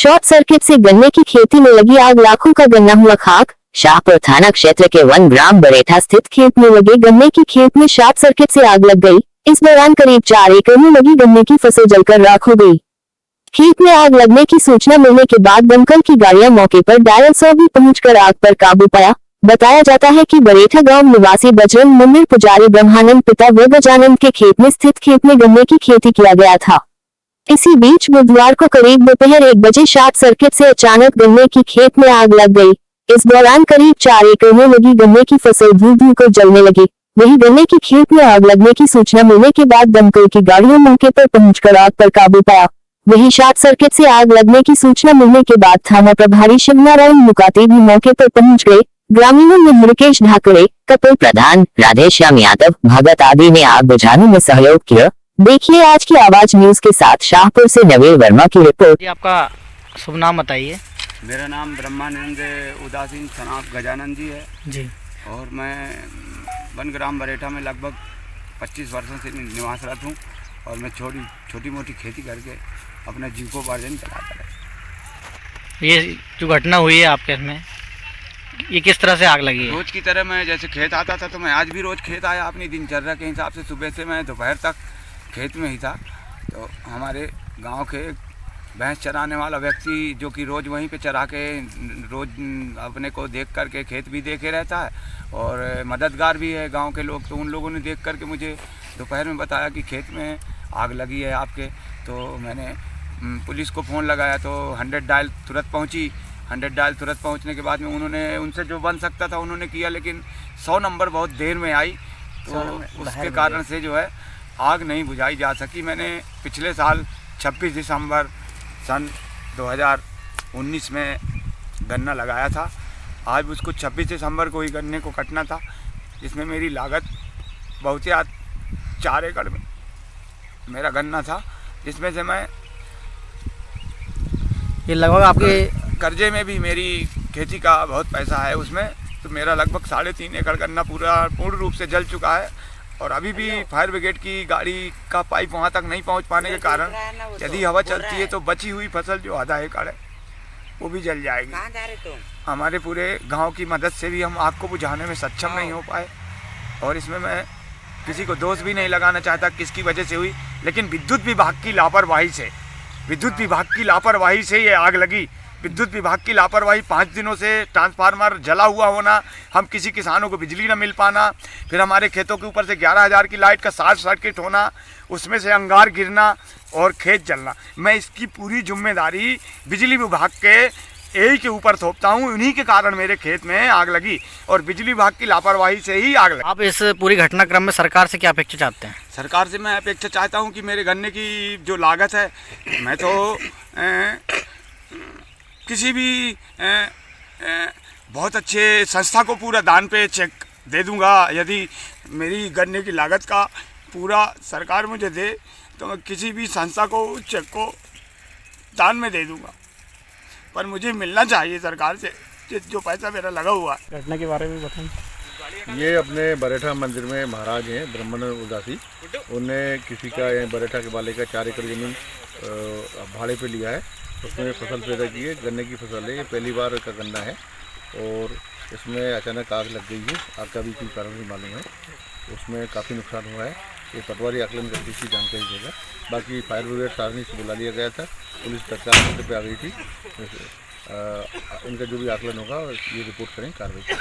Short circuit से गन्ने की खेती में लगी आग, लाखों का गन्ना हुआ खाक। शाहपुर थाना क्षेत्र के 1 ग्राम बरेठा स्थित खेत में लगे गन्ने की खेत में शॉर्ट सर्किट से आग लग गई। इस दौरान करीब 4 एकड़ में लगी गन्ने की फसल जलकर राख हो गई। खेत में आग लगने की सूचना मिलने के बाद दमकल की गाड़ियां मौके पर डायल 100 भी पहुंचकर आग पर काबू पाया। बताया जाता है कि बरेठा गांव निवासी बजरंग मंदिर पुजारी ब्रह्मानंद पिता व गजानंद के खेत में स्थित खेत में गन्ने की खेती किया गया था। इसी बीच बुधवार को करीब दोपहर 1 बजे शॉर्ट सर्किट से अचानक गन्ने की खेत में आग लग गई। इस दौरान करीब 4 एकड़ में लगी गन्ने की फसल धू धू कर जलने लगी। वहीं गन्ने की खेत में आग लगने की सूचना मिलने के बाद दमकल की गाड़ियों मौके पर पहुंचकर आग पर काबू पाया। वहीं शॉर्ट सर्किट से आग लगने की सूचना मिलने के बाद थाना प्रभारी शिवनारायण मुकाते भी मौके पर पहुंच गए। ग्रामीणों में मुकेश ढाकरे, कपिल प्रधान, राधेश्याम यादव, भगत आदि ने आग बुझाने में सहयोग किया। देखिए आज की आवाज न्यूज के साथ शाहपुर से नवीन वर्मा की रिपोर्ट। आपका शुभ नाम बताइए। मेरा नाम ब्रह्मानंद उदासीन सनाफ गजानंद जी है जी। और मैं 1 ग्राम बरेठा में लगभग 25 वर्षों से निवासरत हूँ और मैं छोटी मोटी खेती करके अपना जीविकोपार्जन चलाता है। ये जो घटना हुई है आपके में, ये किस तरह से आग लगी है? रोज की तरह मैं जैसे खेत आता था तो मैं आज भी रोज खेत आया अपनी दिनचर्या के हिसाब से। सुबह से मैं दोपहर तक खेत में ही था। तो हमारे गांव के भैंस चराने वाला व्यक्ति जो कि रोज़ वहीं पे चरा के रोज़ अपने को देख करके खेत भी देखे रहता है और मददगार भी है गांव के लोग। तो उन लोगों ने देख करके मुझे दोपहर में बताया कि खेत में आग लगी है आपके। तो मैंने पुलिस को फ़ोन लगाया तो 100 डायल तुरंत पहुंची। 100 डायल तुरंत पहुंचने के बाद में उन्होंने उनसे जो बन सकता था उन्होंने किया, लेकिन 100 नंबर बहुत देर में आई तो उसके कारण से जो है आग नहीं बुझाई जा सकी। मैंने पिछले साल 26 दिसंबर सन 2019 में गन्ना लगाया था। आज उसको 26 दिसंबर को ही गन्ने को कटना था, जिसमें मेरी लागत बहुत ही 4 एकड़ में मेरा गन्ना था, जिसमें से मैं ये लगभग आपके कर्जे में भी मेरी खेती का बहुत पैसा है उसमें। तो मेरा लगभग 3.5 एकड़ गन्ना पूर्ण रूप से जल चुका है और अभी भी फायर ब्रिगेड की गाड़ी का पाइप वहाँ तक नहीं पहुँच पाने के कारण यदि हवा चलती है तो बची हुई फसल जो आधा एकड़ है वो भी जल जाएगी। हमारे पूरे गांव की मदद से भी हम आग को बुझाने में सक्षम नहीं हो पाए और इसमें मैं किसी को दोष भी नहीं लगाना चाहता किसकी वजह से हुई, लेकिन विद्युत विभाग की लापरवाही से ये आग लगी। विद्युत विभाग की लापरवाही, 5 दिनों से ट्रांसफार्मर जला हुआ होना, हम किसी किसानों को बिजली न मिल पाना, फिर हमारे खेतों के ऊपर से 11,000 की लाइट का शॉर्ट सर्किट होना, उसमें से अंगार गिरना और खेत जलना। मैं इसकी पूरी जिम्मेदारी बिजली विभाग के यही के ऊपर थोपता हूँ। उन्हीं के कारण मेरे खेत में आग लगी और बिजली विभाग की लापरवाही से ही आग लगी। आप इस पूरी घटनाक्रम में सरकार से क्या अपेक्षा चाहते हैं? सरकार से मैं अपेक्षा चाहता हूँ कि मेरे गन्ने की जो लागत है, मैं तो किसी भी बहुत अच्छे संस्था को पूरा दान पे चेक दे दूंगा। यदि मेरी गन्ने की लागत का पूरा सरकार मुझे दे तो मैं किसी भी संस्था को उस चेक को दान में दे दूंगा, पर मुझे मिलना चाहिए सरकार से जो पैसा मेरा लगा हुआ है। घटना के बारे में बताएं। ये अपने बरेठा मंदिर में महाराज हैं ब्रह्मानंद उदासी, उनने किसी का बरेठा के वाले का 4 एकड़ ज़मीन भाड़े पे लिया है। उसमें फसल पैदा की है, गन्ने की फसल है। ये पहली बार का गन्ना है और इसमें अचानक आग लग गई है। आग का भी कोई कारण नहीं मालूम है। उसमें काफ़ी नुकसान हुआ है। ये पटवारी आकलन करके इसकी जानकारी देगा। बाकी फायर ब्रिगेड सारनी से बुला लिया गया था, पुलिस तत्काल मौके पर आ गई थी। इनका जो भी आकलन होगा ये रिपोर्ट करें, कार्रवाई करें।